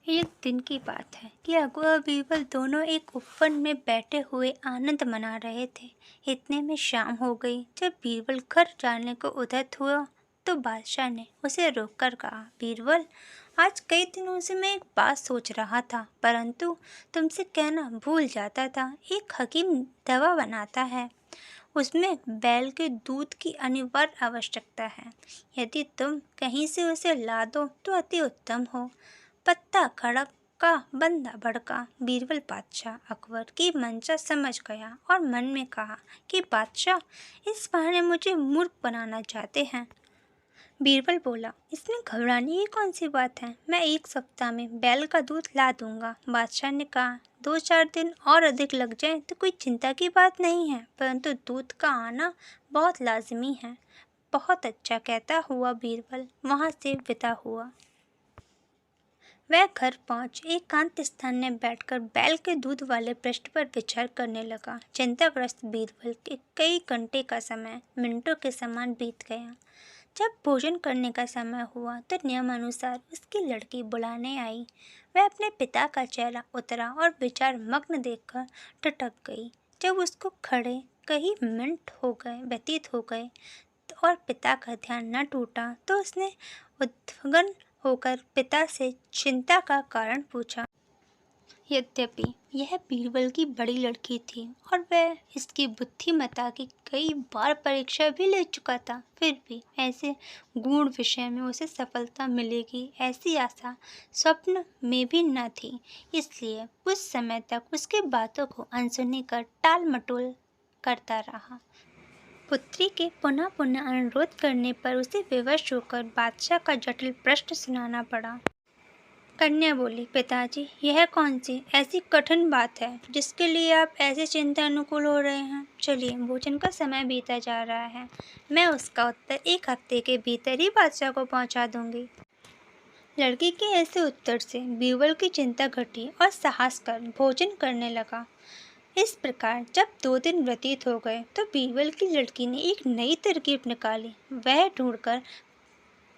एक दिन की बात है कि अगुआ और बीरबल दोनों एक उपवन में बैठे हुए आनंद मना रहे थे। इतने में शाम हो गई। जब बीरबल घर जाने को उद्यत हुआ तो बादशाह ने उसे रोककर कहा, बीरबल, आज कई दिनों से मैं एक बात सोच रहा था, परंतु तुमसे कहना भूल जाता था। एक हकीम दवा बनाता है, उसमें बैल के दूध की अनिवार्य आवश्यकता है। यदि तुम कहीं से उसे ला दो तो अति उत्तम हो। पत्ता खड़क का बंदा भड़का। बीरबल बादशाह अकबर की मंशा समझ गया और मन में कहा कि बादशाह इस बहाने मुझे मूर्ख बनाना चाहते हैं। बीरबल बोला, इसमें घबराने की कौन सी बात है, मैं 1 सप्ताह में बैल का दूध ला दूंगा। बादशाह ने कहा, 2-4 दिन और अधिक लग जाए तो कोई चिंता की बात नहीं है, परंतु दूध का आना बहुत लाजमी है। बहुत अच्छा, कहता हुआ बीरबल वहां से विदा हुआ। वह घर पहुंच एकांत स्थान में बैठकर बैल के दूध वाले पृष्ठ पर विचार करने लगा। चिंताग्रस्त बीरबल के कई घंटे का समय मिनटों के समान बीत गया। जब भोजन करने का समय हुआ तो नियम अनुसार उसकी लड़की बुलाने आई। वह अपने पिता का चेहरा उतरा और विचार मग्न देखकर टटक गई। जब उसको खड़े कई मिनट व्यतीत हो गए और पिता का ध्यान न टूटा तो उसने उद्विग्न होकर पिता से चिंता का कारण पूछा। यद्यपि यह बीरबल की बड़ी लड़की थी और वह इसकी बुद्धिमत्ता की कई बार परीक्षा भी ले चुका था, फिर भी ऐसे गूढ़ विषय में उसे सफलता मिलेगी ऐसी आशा स्वप्न में भी न थी। इसलिए कुछ समय तक उसकी बातों को अनसुनी कर टाल मटोल करता रहा। पुत्री के पुनः पुनः अनुरोध करने पर उसे विवश होकर बादशाह का जटिल प्रश्न सुनाना पड़ा। कन्या बोली, पिताजी, यह कौन सी ऐसी कठिन बात है जिसके लिए आप ऐसे चिंतानुकूल हो रहे हैं। चलिए, भोजन का समय बीता जा रहा है, मैं उसका उत्तर 1 हफ्ते के भीतर ही बादशाह को पहुंचा दूंगी। लड़की के ऐसे उत्तर से बीरबल की चिंता घटी और साहस कर भोजन करने लगा। इस प्रकार जब 2 दिन व्यतीत हो गए तो बीरबल की लड़की ने एक नई तरकीब निकाली। वह ढूंढकर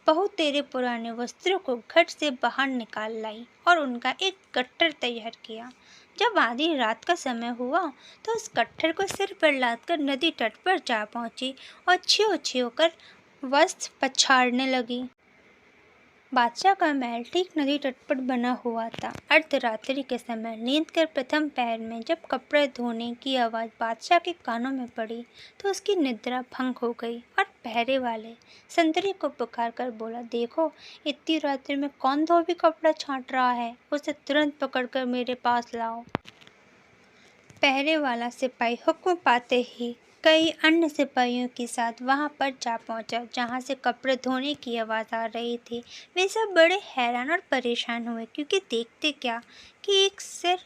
बहुत तेरे पुराने वस्त्रों को घट से बाहर निकाल लाई और उनका एक गट्ठर तैयार किया। जब आधी रात का समय हुआ तो उस गट्ठर को सिर पर लादकर नदी तट पर जा पहुंची और छियो छियो कर वस्त्र पछाड़ने लगी। बादशाह का महल ठीक नदी तट पर बना हुआ था। अर्धरात्रि के समय नींद कर प्रथम पहर में जब कपड़े धोने की आवाज़ बादशाह के कानों में पड़ी तो उसकी निद्रा भंग हो गई और पहरे वाले संतरी को पुकार कर बोला, देखो, इतनी रात्रि में कौन धोबी कपड़ा छांट रहा है, उसे तुरंत पकड़कर मेरे पास लाओ। पहरे वाला सिपाही हुक्म पाते ही कई अन्य सिपाहियों के साथ वहां पर जा पहुंचा जहां से कपड़े धोने की आवाज़ आ रही थी। वे सब बड़े हैरान और परेशान हुए क्योंकि देखते क्या कि एक सिर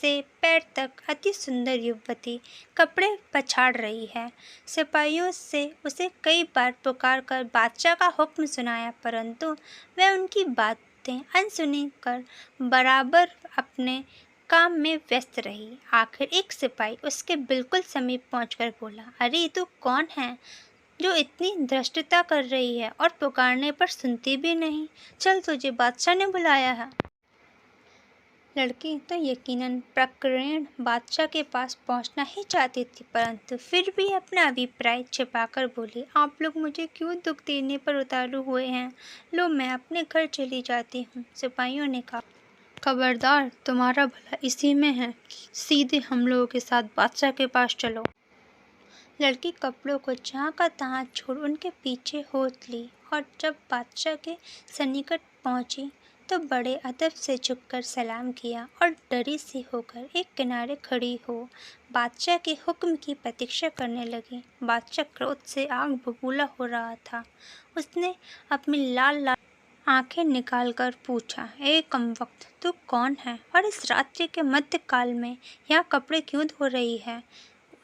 से पैर तक अति सुंदर युवती कपड़े पछाड़ रही है। सिपाहियों से उसे कई बार पुकार कर बादशाह का हुक्म सुनाया, परंतु वह उनकी बातें अनसुनी कर बराबर अपने काम में व्यस्त रही। आखिर एक सिपाही उसके बिल्कुल समीप पहुंचकर बोला, अरे तू कौन है जो इतनी धृष्टता कर रही है और पुकारने पर सुनती भी नहीं। चल, तुझे बादशाह ने बुलाया है। लड़की तो यकीनन प्रकरण बादशाह के पास पहुंचना ही चाहती थी, परंतु फिर भी अपना अभिप्राय छिपाकर बोली, आप लोग मुझे क्यों दुख देने पर उतारू हुए हैं। लो, मैं अपने घर चली जाती हूँ। सिपाहियों ने कहा, खबरदार, तुम्हारा भला इसी में है, सीधे हम लोगों के साथ बादशाह के पास चलो। लड़की कपड़ों को जहाँ का तहाँ छोड़ उनके पीछे हो ली और जब बादशाह के सन्निकट पहुंची तो बड़े अदब से झुककर सलाम किया और डरी सी होकर एक किनारे खड़ी हो बादशाह के हुक्म की प्रतीक्षा करने लगी। बादशाह क्रोध से आग बबूला हो रहा था। उसने अपनी लाल लाल आंखें निकालकर पूछा, ए कमबख्त, तू कौन है और इस रात्रि के मध्य काल में यहाँ कपड़े क्यों धो रही है।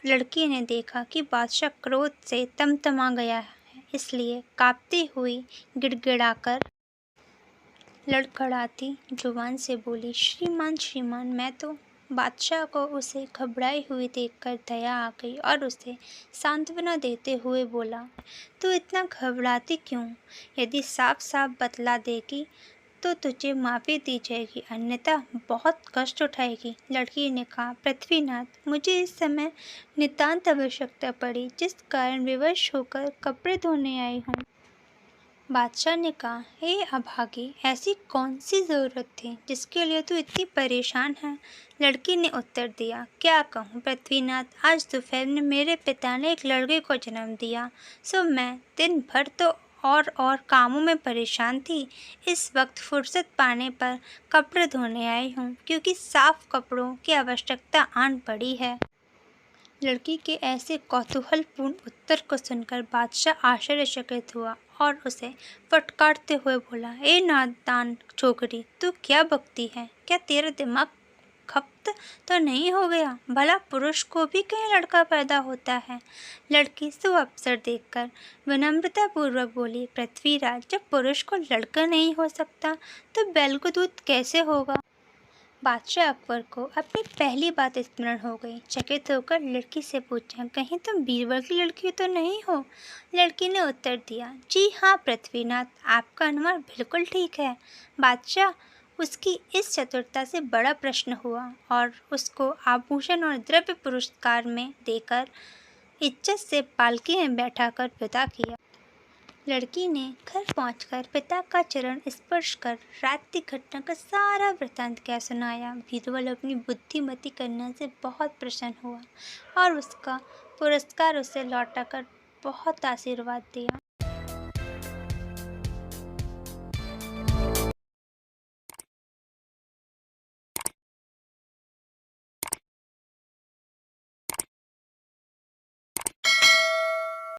लड़की ने देखा कि बादशाह क्रोध से तमतमा गया है, इसलिए कांपती हुई गिड़गिड़ाकर लड़खड़ाती जुबान से बोली, श्रीमान श्रीमान, मैं तो। बादशाह को उसे घबराई हुई देखकर दया आ गई और उसे सांत्वना देते हुए बोला, तू इतना घबराती क्यों। यदि साफ साफ बतला देगी तो तुझे माफ़ी दी जाएगी, अन्यथा बहुत कष्ट उठाएगी। लड़की ने कहा, पृथ्वीनाथ, मुझे इस समय नितांत आवश्यकता पड़ी, जिस कारण विवश होकर कपड़े धोने आई हूँ। बादशाह ने कहा, हे अभागी, ऐसी कौन सी ज़रूरत थी जिसके लिए तू इतनी परेशान है? लड़की ने उत्तर दिया, क्या कहूँ पृथ्वीनाथ, आज दोपहर में मेरे पिता ने एक लड़के को जन्म दिया, सो मैं दिन भर तो और कामों में परेशान थी। इस वक्त फुर्सत पाने पर कपड़े धोने आई हूँ, क्योंकि साफ कपड़ों की आवश्यकता आन पड़ी है। लड़की के ऐसे कौतूहलपूर्ण उत्तर को सुनकर बादशाह आश्चर्यचकित हुआ और उसे फटकारते हुए बोला, ए नादान छोकरी, तू क्या बकती है? क्या तेरा दिमाग खप्त तो नहीं हो गया? भला पुरुष को भी कहीं लड़का पैदा होता है? लड़की सुअवसर देखकर विनम्रतापूर्वक बोली, पृथ्वीराज, जब पुरुष को लड़का नहीं हो सकता तो बैल को दूध कैसे होगा? बादशाह अकबर को अपनी पहली बात स्मरण हो गई। चकित होकर लड़की से पूछा, कहीं तुम बीरबल की लड़की तो नहीं हो? लड़की ने उत्तर दिया, जी हाँ पृथ्वीनाथ, आपका अनुमान बिल्कुल ठीक है। बादशाह उसकी इस चतुरता से बड़ा प्रसन्न हुआ और उसको आभूषण और द्रव्य पुरस्कार में देकर इज्जत से पालकी में बैठाकर विदा किया। लड़की ने घर पहुंचकर पिता का चरण स्पर्श कर रात की घटना का सारा वृत्तांत क्या सुनाया। बीरबल अपनी बुद्धिमती कन्या से बहुत प्रसन्न हुआ और उसका पुरस्कार उसे लौटाकर बहुत आशीर्वाद दिया।